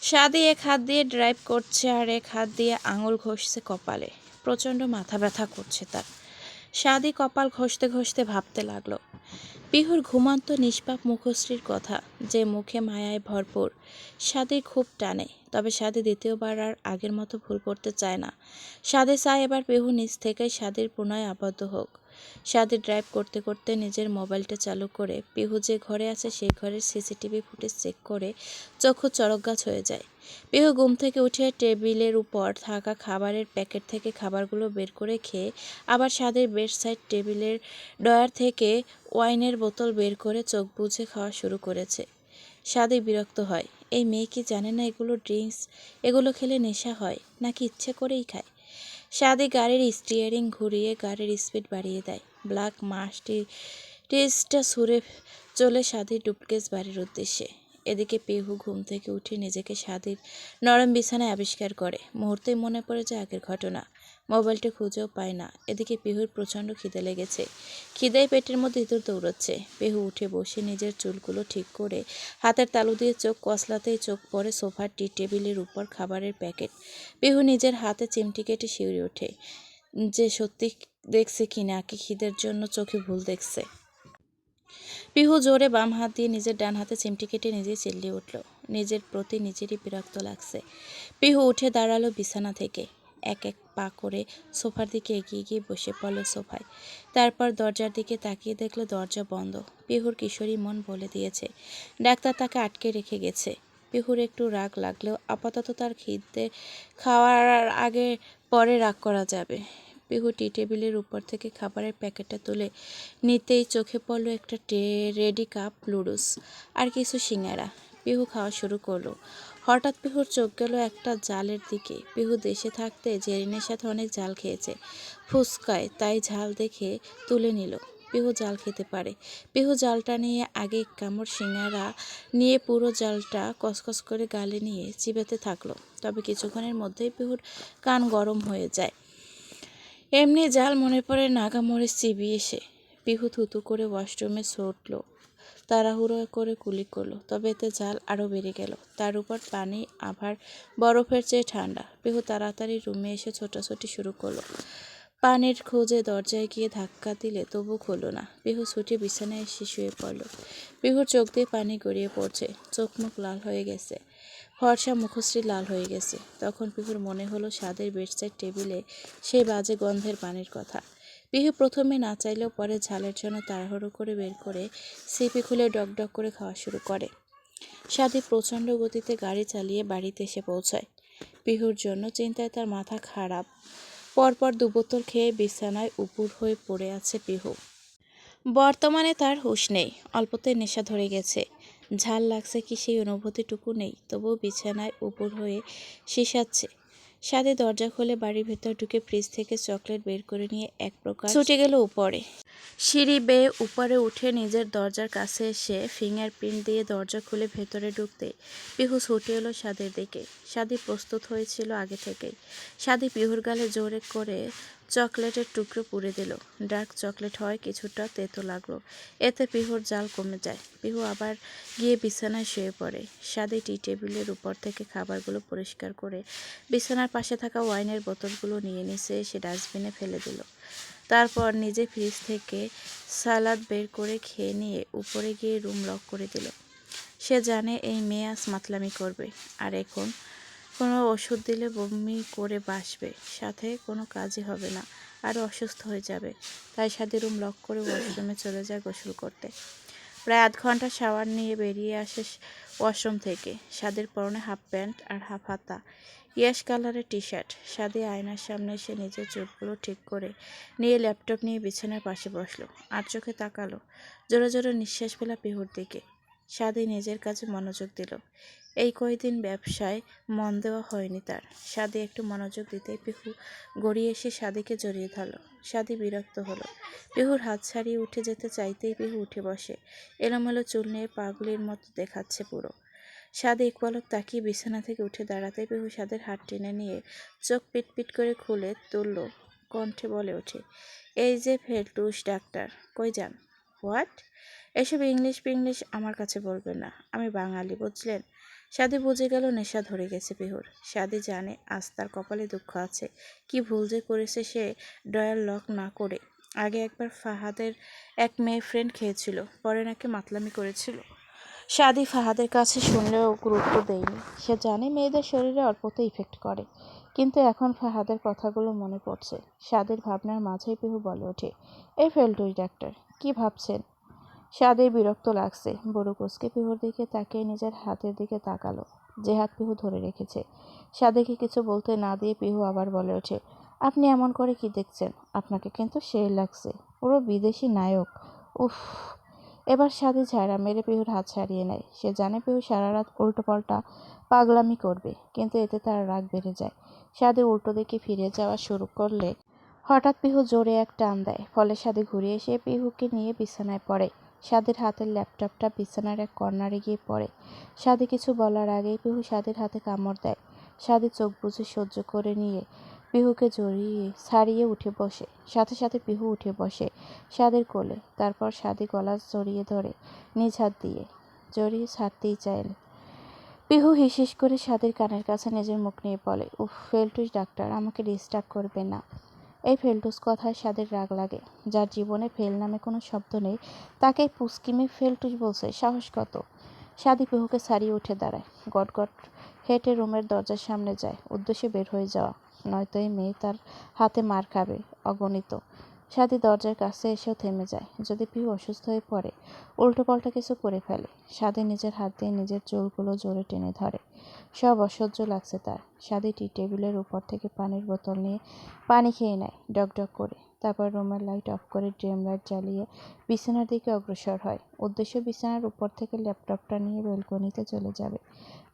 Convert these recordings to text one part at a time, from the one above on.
সাদি এক হাত দিয়ে ড্রাইভ করছে আর এক হাত দিয়ে আঙুল ঘষছে কপালে। প্রচণ্ড মাথা ব্যথা করছে তার। সাদি কপাল ঘষতে ঘষতে ভাবতে লাগলো পিহুর ঘুমন্ত নিষ্পাপ মুখশ্রীর কথা, যে মুখে মায়ায় ভরপুর। সাদির খুব টানে, তবে সাদি দ্বিতীয়বার আর আগের মতো ভুল করতে চায় না। সাদি চায় এবার পিহু নিজ থেকেই সাদির প্রণয়ে আবদ্ধ হোক। সাদি ড্রাইভ করতে করতে নিজের মোবাইলটা চালু করে পিহু যে ঘরে আছে সেই ঘরের সিসিটিভি ফুটেজ চেক করে চক্ষু চড়কগাছ হয়ে যায়। পিহু ঘুম থেকে উঠে টেবিলের উপর থাকা খাবারের প্যাকেট থেকে খাবারগুলো বের করে খেয়ে আবার সাদির বেড সাইড টেবিলের ডয়ার থেকে ওয়াইনের বোতল বের করে চোখ বুজে খাওয়া শুরু করেছে। সাদি বিরক্ত হয়। এই মেয়ে কি জানে না এগুলো ড্রিঙ্কস, এগুলো খেলে নেশা হয়, নাকি ইচ্ছে করেই খায়? সাদি গাড়ির স্টিয়ারিং ঘুরিয়ে গাড়ির স্পিড বাড়িয়ে দেয়। ব্ল্যাক মার্সিডিজটা ছুঁড়ে চলে সাদির ডুপ্লিকেট বাড়ির উদ্দেশ্যে। এদিকে পিহু ঘুম থেকে উঠে নিজেকে সাদির নরম বিছানায় আবিষ্কার করে। মুহূর্তেই মনে পড়ে যায় আগের ঘটনা। মোবাইলটা খুঁজেও পায় না। এদিকে পিহুর প্রচণ্ড খিদে লেগেছে। খিদেয় পেটের মধ্যে ইঁদুর দৌড়চ্ছে। পিহু উঠে বসে নিজের চুলগুলো ঠিক করে হাতের তালু দিয়ে চোখ কসলাতেই চোখ পড়ে সোফার টি টেবিলের উপর খাবারের প্যাকেট। পিহু নিজের হাতে চিমটি কেটে শিউরে ওঠে, যে সত্যি দেখছে কি নাকি খিদের জন্য চোখে ভুল দেখছে। পিহু জোরে বাম হাত দিয়ে নিজের ডান হাতে চিমটি কেটে নিজেই চিল্লিয়ে উঠল। নিজের প্রতি নিজেরই বিরক্ত লাগছে। পিহু উঠে দাঁড়ালো বিছানা থেকে। এক এক পা করে সোফার দিকে এগিয়ে গিয়ে বসে পড়ল সোফায়। তারপর দরজার দিকে তাকিয়ে দেখলো দরজা বন্ধ। পিহুর কিশোরী মন বলে দিয়েছে ডাক্তার তাকে আটকে রেখে গেছে। পিহুর একটু রাগ লাগলেও আপাতত তার খিদে খাওয়ার আগে পরে রাগ করা যাবে। পিহু টি টেবিলের উপর থেকে খাবারের প্যাকেটটা তুলে নিতেই চোখে পড়ল একটা রেডি কাপ নুডলস আর কিছু সিঙ্গারা। পিহু খাওয়া শুরু করলো। হঠাৎ পিহুর চোখ গেল একটা জালের দিকে। পিহু দেশে থাকতে জেরিনের সাথে অনেক জাল খেয়েছে ফুচকায়, তাই ঝাল দেখে তুলে নিল। পিহু জাল খেতে পারে। পিহু জালটা নিয়ে আগে এক কামড় সিঙ্গারা নিয়ে পুরো জালটা কসকস করে গালে নিয়ে চিবাতে থাকলো। তবে কিছুক্ষণের মধ্যেই পিহুর কান গরম হয়ে যায়। এমনি জাল মনে পড়ে নাগামরিচ চিবিয়ে সে। পিহু থুতু করে ওয়াশরুমে ছুটল। তাড়াহুড়ো করে কুলি করলো, তবে এতে জাল আরও বেড়ে গেল। তার উপর পানি আবার বরফের চেয়ে ঠান্ডা। পিহু তাড়াতাড়ি রুমে এসে ছোটাছুটি শুরু করলো। পানির খোঁজে দরজায় গিয়ে ধাক্কা দিলে তবু খুলল না। পিহু ছুটে বিছানায় এসে শুয়ে পড়ল। পিহুর চোখ দিয়ে পানি গড়িয়ে পড়ছে। চোখ মুখ লাল হয়ে গেছে। ফর্সা মুখশ্রী লাল হয়ে গেছে। তখন পিহুর মনে হলো স্বাদের বেডসাইড টেবিলে সেই বাজে গন্ধের পানির কথা। পিহু প্রথমে না চাইলেও পরে ঝালের জন্য তাড়াহুড়ো করে বের করে সিপি খুলে ডক করে খাওয়া শুরু করে। সাদি প্রচণ্ড গতিতে গাড়ি চালিয়ে বাড়িতে এসে পৌঁছায়। পিহুর জন্য চিন্তায় তার মাথা খারাপ। পরপর 2 বোতল খেয়ে বিছানায় উপুড় হয়ে পড়ে আছে পিহু। বর্তমানে তার হুঁশ নেই। অল্পতে নেশা ধরে গেছে। ঝাল লাগছে কি সেই অনুভূতিটুকু নেই। তবুও বিছানায় উপুড় হয়ে শিসাচ্ছে। সাদি দরজা খুলে বাড়ির ভেতর ঢুকে ফ্রিজ থেকে চকলেট বের করে নিয়ে এক প্রকার ছুটে গেল উপরে। সিঁড়ি বেয়ে উপরে উঠে নিজের দরজার কাছে এসে ফিঙ্গারপ্রিন্ট দিয়ে দরজা খুলে ভেতরে ঢুকতে পিহু ছুটে এলো সাদির দিকে। সাদি প্রস্তুত হয়েছিল আগে থেকেই। সাদি পিহুর গালে জোরে করে চকলেটের টুকরো পুড়ে দিল। ডার্ক চকলেট হয় কিছুটা তেতো লাগলো। এতে পিহুর জাল কমে যায়। পিহু আবার গিয়ে বিছানায় শুয়ে পড়ে। সাদি টি টেবিলের উপর থেকে খাবারগুলো পরিষ্কার করে বিছানার পাশে থাকা ওয়াইনের বোতলগুলো নিয়ে নিচে এসে ডাস্টবিনে ফেলে দিল। তারপর নিজে ফ্রিজ থেকে সালাদ বের করে খেয়ে নিয়ে উপরে গিয়ে রুম লক করে দিল। সে জানে এই মেয়ে আজ মাতলামি করবে, আর এখন কোনো ওষুধ দিলে বমি করে বাসবে, সাথে কোনো কাজই হবে না, আরও অসুস্থ হয়ে যাবে। তাই সাদি রুম লক করে ওয়াশরুমে চলে যায় গোসল করতে। প্রায় আধ ঘন্টা শাওয়ার নিয়ে বেরিয়ে আসে ওয়াশরুম থেকে। সাদির পরনে হাফ প্যান্ট আর হাফ হাতা ইয়াশ কালারের টি শার্ট। সাদি আয়নার সামনে এসে নিজের চুলগুলো ঠিক করে নিয়ে ল্যাপটপ নিয়ে বিছানার পাশে বসলো। আর চোখে তাকালো জোরে জোরে নিঃশ্বাস ফেলা পিহুর দিকে। সাদি নিজের কাজে মনোযোগ দিল। এই কয়েকদিন ব্যবসায় মন দেওয়া হয়নি তার। সাদি একটু মনোযোগ দিতেই পিহু গড়িয়ে এসে সাদিকে জড়িয়ে ধরল। সাদি বিরক্ত হলো। পিহুর হাত ছাড়িয়ে উঠে যেতে চাইতেই পিহু উঠে বসে। এলোমেলো চুল নিয়ে পাগলির মতো দেখাচ্ছে পুরো। সাদি এক পলক তাকিয়ে বিছানা থেকে উঠে দাঁড়াতেই পিহু সাদের হাত টেনে নিয়ে চোখ পিটপিট করে খুলে তুলল। কণ্ঠে বলে ওঠে, এই যে ফেলটুস ডাক্তার, কই যান? হোয়াট? এসব ইংলিশ পিংলিশ আমার কাছে বলবেন না, আমি বাঙালি, বুঝলেন? সাদি বুঝে গেল নেশা ধরে গেছে পিহুর। সাদি জানে আজ তার কপালে দুঃখ আছে। কি ভুল যে করেছে সে ডয়ার লক না করে। আগে একবার ফাহাদের এক মেয়ে ফ্রেন্ড খেয়েছিল, পরে নাকি মাতলামি করেছিল। সাদি ফাহাদের কাছে শুনলেও গুরুত্ব দেয়নি। সে জানে মেয়েদের শরীরে অল্পতে ইফেক্ট করে, কিন্তু এখন ফাহাদের কথাগুলো মনে পড়ছে। সাদির ভাবনার মাঝেই পিহু বলে ওঠে, এই ফেলটুই ডাক্তার, কি ভাবছেন? সাদের বিরক্ত লাগছে। বড় কুচকে পিহুর দিকে তাকিয়ে নিজের হাতের দিকে তাকালো, যে হাত পিহু ধরে রেখেছে। সাদেকে কিছু বলতে না দিয়ে পিহু আবার বলে ওঠে, আপনি এমন করে কি দেখছেন? আপনাকে কিন্তু সেই লাগছে, পুরো বিদেশি নায়ক। উফ। এবার সাদি ঝাড়া মেরে পিহুর হাত ছাড়িয়ে নেয়। সে জানে পিহু সারা রাত উল্টো পাল্টা পাগলামি করবে, কিন্তু এতে তার রাগ বেড়ে যায়। সাদি উল্টো দিকে ফিরে যাওয়া শুরু করলে হঠাৎ পিহু জোরে এক টান দেয়, ফলে সাদি ঘুরে এসে পিহুকে নিয়ে বিছানায় পড়ে। সাদির হাতের ল্যাপটপটা বিছানার এক কর্নারে গিয়ে পড়ে। সাদি কিছু বলার আগেই পিহু সাদির হাতে কামড় দেয়। সাদি চোখ বুজে সহ্য করে নিয়ে পিহুকে জড়িয়ে ছাড়িয়ে উঠে বসে। সাথে সাথে পিহু উঠে বসে সাদির কোলে। তারপর সাদি গলা জড়িয়ে ধরে নিজ হাত দিয়ে, জড়িয়ে ছাড়তেই চাইলে পিহু হিসিস করে সাদির কানের কাছে নিজের মুখ নিয়ে বলে, উফ ফেলটুস ডাক্তার, আমাকে ডিস্টার্ব করবে না। এই ফেলটুস কথায় সাদের রাগ লাগে। যার জীবনে ফেল নামে কোনো শব্দ নেই, তাকে পুস্কিমে ফেলটুস বলছে, সাহস কত? সাদি পিহুকে ছাড়িয়ে উঠে দাঁড়ায়, গট গট হেঁটে রুমের দরজার সামনে যায়, উদ্দেশ্যে বের হয়ে যাওয়া, নয়তো এই মেয়ে তার হাতে মার খাবে অগণিত। সাদি দরজার কাছে এসেও থেমে যায়। যদি পিহু অসুস্থ হয়ে পড়ে, উল্টো পাল্টা কিছু করে ফেলে। সাদি নিজের হাত দিয়ে নিজের চুলগুলো জোরে টেনে ধরে। সব অসহ্য লাগছে তার। সাদি টি টেবিলের উপর থেকে পানির বোতল নিয়ে পানি খেয়ে নেয় ডক করে। তারপর রুমের লাইট অফ করে ড্রিম লাইট জ্বালিয়ে বিছানার দিকে অগ্রসর হয়। উদ্দেশ্য বিছানার উপর থেকে ল্যাপটপটা নিয়ে বেলকনিতে চলে যাবে।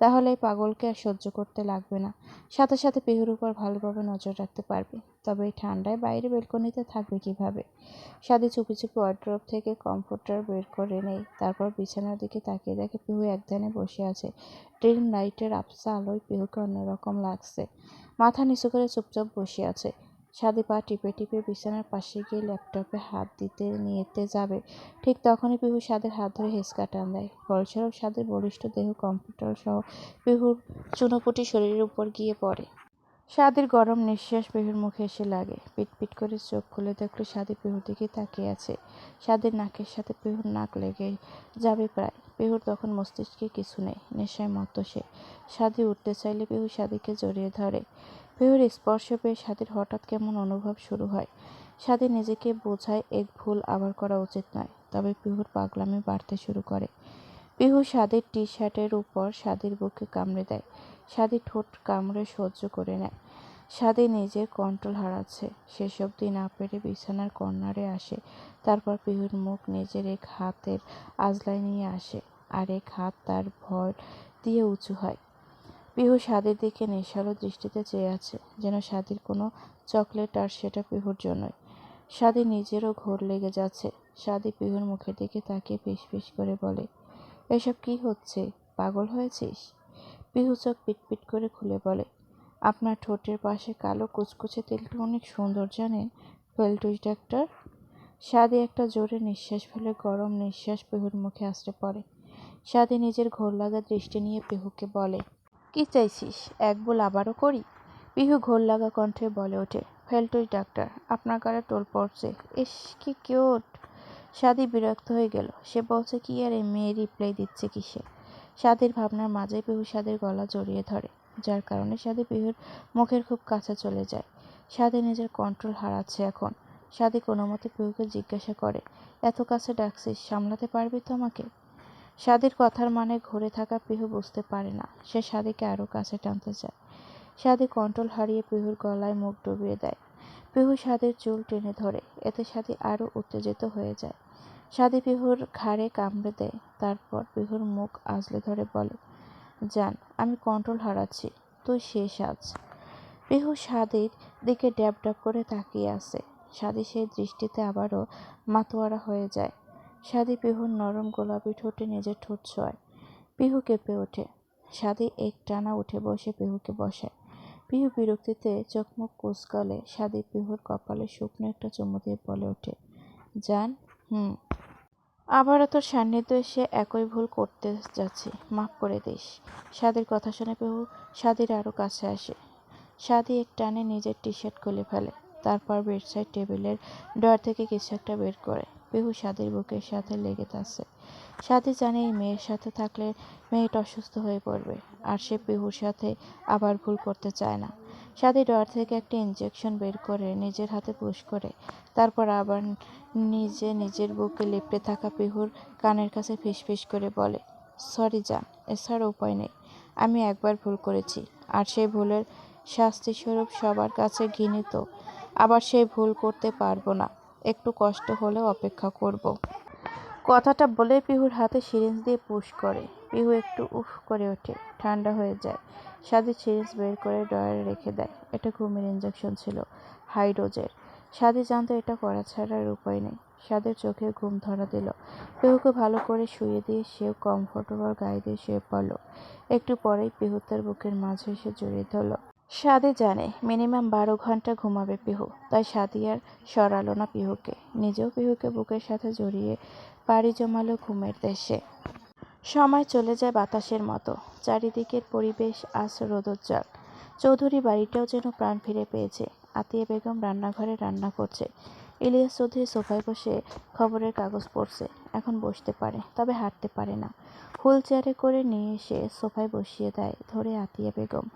তাহলে এই পাগলকে আর সহ্য করতে লাগবে না। সাথে সাথে পিহুর উপর ভালোভাবে নজর রাখতে পারবে। তবে এই ঠান্ডায় বাইরে বেলকনিতে থাকবে কিভাবে? সাদি চুপি চুপি ওয়ার্ড্রোব থেকে কমফোর্টার বের করে নেয়। তারপর বিছানার দিকে তাকিয়ে দেখে পিহু একধানে বসে আছে। ড্রিম লাইটের আবছা আলোয় পিহুকে অন্যরকম লাগছে। মাথা নিচু করে চুপচাপ বসে আছে। সাদি পা টিপে টিপে বিছানার পাশে গিয়ে ল্যাপটপে হাত দিতে নিতে যাবে, ঠিক তখনই পিহু সাদের হাত ধরে হেঁচকা টান দেয়। ফলস্বরূপ সাদের বলিষ্ঠ দেহ কম্পিউটার সহ পিহুর চুনোপুটি শরীরের উপর গিয়ে পড়ে। সাদির গরম নিঃশ্বাস পিহুর মুখে এসে লাগে। পিটপিট করে চোখ খুলে দেখল সাদি পিহুর দিকে তাকিয়ে আছে। সাদির নাকের সাথে পিহুর নাক লেগে যাবে প্রায়। পিহুর তখন মস্তিষ্কে কিছু নেই, নেশায় মত্ত সে। সাদি উঠতে চাইলে পিহু সাদিকে জড়িয়ে ধরে। পিহুর স্পর্শ পেয়ে সাদির হঠাৎ কেমন অনুভব শুরু হয়। সাদি নিজেকে বোঝায় এক ভুল আবার করা উচিত নয়। তবে পিহুর পাগলামি বাড়তে শুরু করে। পিহু সাদির টি শার্টের উপর সাদির বুকে কামড়ে দেয়। সাদি ঠোঁট কামড়ে সহ্য করে নেয়। সাদি নিজের কন্ট্রোল হারাচ্ছে। শেষ অবধি না পেরে বিছানার কর্নারে আসে। তারপর পিহুর মুখ নিজের এক হাতের আজলায় নিয়ে আসে, আর এক হাত তার ভর দিয়ে উঁচু হয়। পিহু সাদির দিকে নেশালো দৃষ্টিতে চেয়ে আছে, যেন সাদির কোনো চকলেট, আর সেটা পিহুর জন্যই। সাদি নিজেরও ঘোর লেগে যাচ্ছে। সাদি পিহুর মুখের দিকে তাকিয়ে ফিসফিস করে বলে, এসব কি হচ্ছে? পাগল হয়েছিস? পিহু চোখ পিটপিট করে খুলে বলে, আপনার ঠোঁটের পাশে কালো কুচকুচে তিলটা অনেক সুন্দর জানেন ফেলটুস ডাক্তার। সাদি একটা জোরে নিঃশ্বাস ফেলে গরম নিঃশ্বাস পিহুর মুখে আছড়ে পড়ে। সাদি নিজের ঘোর লাগা দৃষ্টি নিয়ে পিহুকে বলে, কি চাইছিস? এক বল আবারও করি? পিহু ঘোর লাগা কণ্ঠে বলে ওঠে, ফেলটুস ডাক্তার, আপনার গালে টোল পড়ছে। ইস কি কিউট। সাদি বিরক্ত হয়ে গেল। সে বলছে কি আর এই মেয়ে রিপ্লাই দিচ্ছে কিসে? সাদির ভাবনার মাঝে পিহু সাদির গলা জড়িয়ে ধরে, যার কারণে সাদি পিহুর মুখের খুব কাছে চলে যায়। সাদি নিজের কন্ট্রোল হারাচ্ছে এখন। সাদি কোনো মতে পিহুকে জিজ্ঞাসা করে, এত কাছে ডাকছিস, সামলাতে পারবি তো আমাকে? সাদির কথার মানে ঘুরে থাকা পিহু বুঝতে পারে না। সে সাদিকে আরও কাছে টানতে চায়। সাদি কন্ট্রোল হারিয়ে পিহুর গলায় মুখ ডুবিয়ে দেয়। পিহু সাদির চুল টেনে ধরে। এতে সাদি আরও উত্তেজিত হয়ে যায়। সাদি পিহুর ঘাড়ে কামড়ে দেয়। তারপর পিহুর মুখ আঁচলে ধরে বলে, জান, আমি কন্ট্রোল হারাচ্ছি, তুই শেষ আজ। পিহু সাদির দিকে ড্যাব ড্যাব করে তাকিয়ে আছে। সাদি সেই দৃষ্টিতে আবারও মাতোয়ারা হয়ে যায়। সাদি পিহুর নরম গোলাপি ঠোঁটে নিজের ঠোঁট ছোঁয়। পিহু কেঁপে ওঠে। সাদি একটানা উঠে বসে পিহুকে বসায়। পিহু বিরক্তিতে চোখ মুখ কুঁচকালে সাদি পিহুর কপালে শুকনো একটা চুমু দিয়ে বলে ওঠে, জান। হুম। আবারও তোর সান্নিধ্য এসে একই ভুল করতে যাচ্ছি, মাফ করে দিস। সাদির কথা শুনে পিহু সাদির আরও কাছে আসে। সাদি এক টানে নিজের টি শার্ট খুলে ফেলে, তারপর বেডসাইড টেবিলের ড্রয়ার থেকে কিছু একটা বের করে। পিহু সাদির বুকের সাথে লেগে আছে। সাদি জানে এই মেয়ের সাথে থাকলে মেয়েটা অসুস্থ হয়ে পড়বে, আর সে পিহুর সাথে আবার ভুল করতে চায় না। সাদি ড্রয়ার থেকে একটা ইঞ্জেকশন বের করে নিজের হাতে পুশ করে, তারপর আবার নিজের বুকে লেপ্টে থাকা পিহুর কানের কাছে ফিসফিস করে বলে, সরি জান, এছাড়া উপায় নেই। আমি একবার ভুল করেছি, আর সেই ভুলের শাস্তিস্বরূপ সবার কাছে ঘৃণিত। আবার সেই ভুল করতে পারবো না। একটু কষ্ট হলেও অপেক্ষা করব। কথাটা বলে পিহুর হাতে সিরিঞ্জ দিয়ে পুশ করে। পিহু একটু উফ করে ওঠে, ঠান্ডা হয়ে যায়। সাদি সিরিঞ্জ বের করে ড্রয়ারে রেখে দেয়। এটা ঘুমের ইঞ্জেকশন ছিল, হাই ডোজের। সাদি জানতো এটা করা ছাড়া আর উপায় নেই। সাদের চোখে ঘুম ধরা দিল। পিহুকে ভালো করে শুইয়ে দিয়ে সেও কমফোর্টেবল গায়ে দিয়ে শুয়ে পড়ল। একটু পরেই পিহু তার বুকের মাঝে এসে জড়িয়ে ধরল। সাদি জানে মিনিমাম 12 ঘন্টা ঘুমাবে পিহু, তাই সাদি আর সরালো না পিহুকে। নিজেও পিহুকে বুকের সাথে জড়িয়ে পাড়ি জমালো ঘুমের দেশে। সময় চলে যায় বাতাসের মতো। চারিদিকের পরিবেশ আজ রোদোজ্জ্বল। চৌধুরী বাড়িটাও যেন প্রাণ ফিরে পেয়েছে। আতিয়া বেগম রান্নাঘরে রান্না করছে। ইলিয়াস চৌধুরী সোফায় বসে খবরের কাগজ পড়ছে। এখন বসতে পারে, তবে হাঁটতে পারে না। হুইল চেয়ারে করে নিয়ে এসে সোফায় বসিয়ে দেয় ধরে আতিয়া বেগম।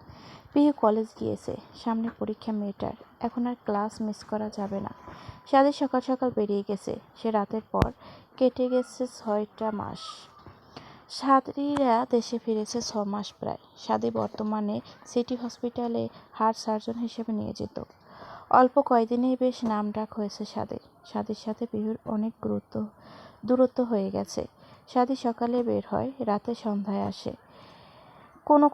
পিহু কলেজ গিয়েছে, সামনে পরীক্ষা মেয়েটার। এখন আর ক্লাস মিস করা যাবে না। সাদি সকাল সকাল বেরিয়ে গেছে। সে রাতের পর কেটে গেছে 6টা মাস। সাদিরা দেশে ফিরেছে 6 মাস প্রায়। সাদি বর্তমানে সিটি হসপিটালে হার্ট সার্জন হিসেবে নিয়োজিত। অল্প কয়দিনেই বেশ নামডাক হয়েছে সাদির। সাদির সাথে পিহুর অনেক দূরত্ব হয়ে গেছে। সাদি সকালে বের হয়, রাতে সন্ধ্যায় আসে।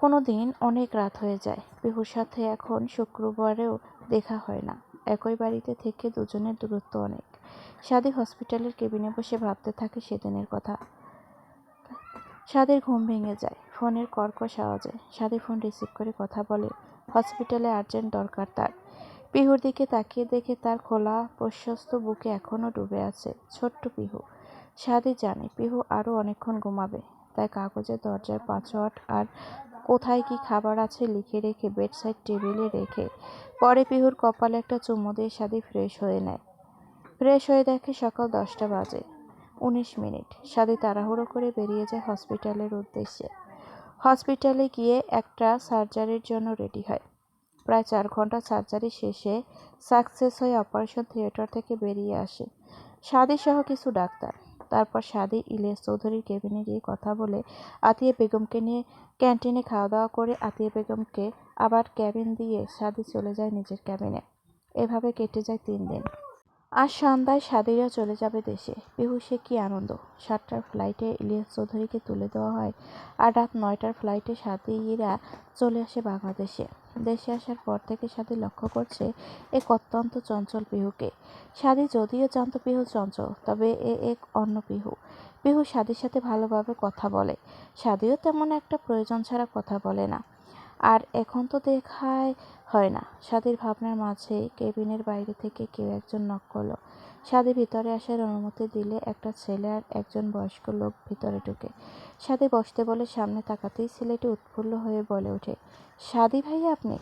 কোনো দিন অনেক রাত হয়ে যায়। পিহুর সাথে এখন শুক্রবারেও দেখা হয় না। একই বাড়িতে থেকে দুজনের দূরত্ব অনেক। সাদি হসপিটালের কেবিনে বসে ভাবতে থাকে সেদিনের কথা। সাদির ঘুম ভেঙে যায় ফোনের কর্কশ আওয়াজে। সাদি ফোন রিসিভ করে কথা বলে, হসপিটালে আর্জেন্ট দরকার তার। পিহুর দিকে তাকিয়ে দেখে তার খোলা প্রশস্ত বুকে এখনও ডুবে আছে ছোট্ট পিহু। সাদি জানে পিহু আরও অনেকক্ষণ ঘুমাবে, তাই কাগজে দরজার পাসওয়ার্ড আর কোথায় কি খাবার আছে লিখে রেখে বেডসাইড টেবিলে রেখে পরে পিহুর কপালে একটা চুমু দিয়ে সাদি ফ্রেশ হয়ে নেয়। ফ্রেশ হয়ে দেখে সকাল 10টা বাজে 19 মিনিট। সাদি তাড়াহুড়ো করে বেরিয়ে যায় হসপিটালের উদ্দেশ্যে। হসপিটালে গিয়ে একটা সার্জারির জন্য রেডি হয়। প্রায় 4 ঘন্টা সার্জারি শেষে সাকসেস হয়ে অপারেশন থিয়েটার থেকে বেরিয়ে আসে সাদি সহ কিছু ডাক্তার। তারপর সাদি ইলিয়াস চৌধুরীর কেবিনে গিয়ে কথা বলে আতিয়া বেগমকে নিয়ে ক্যান্টিনে খাওয়া দাওয়া করে আতিয়া বেগমকে আবার ক্যাবিন দিয়ে সাদি চলে যায় নিজের ক্যাবিনে। এভাবে কেটে যায় 3 দিন। আজ সন্ধ্যায় সাদিরা চলে যাবে দেশে। পিহু সে কি আনন্দ! 7টার ফ্লাইটে ইলিয়াস চৌধুরীকে তুলে দেওয়া হয়, আর রাত 9টার ফ্লাইটে সাদিরা চলে আসে বাংলাদেশে। দেশে আসার পর থেকে সাদি লক্ষ্য করছে এক অত্যন্ত চঞ্চল পিহুকে। সাদি যদিও জানত পিহু চঞ্চল, তবে এক অন্য পিহু। পিহু সাদির সাথে ভালোভাবে কথা বলে। সাদিও তেমন একটা প্রয়োজন ছাড়া কথা বলে না। আর এখন তো দেখাই হয় না। সাদির ভাবনার মাঝেই কেবিনের বাইরে থেকে কেউ একজন নক করলো। সাদি ভিতরে আসার অনুমতি দিলে একটা ছেলে আর একজন বয়স্ক লোক ভিতরে ঢুকে। সাদি বসতে বলে সামনে তাকাতেই ছেলেটি উৎফুল্ল হয়ে বলে ওঠে, সাদি ভাই আপনি?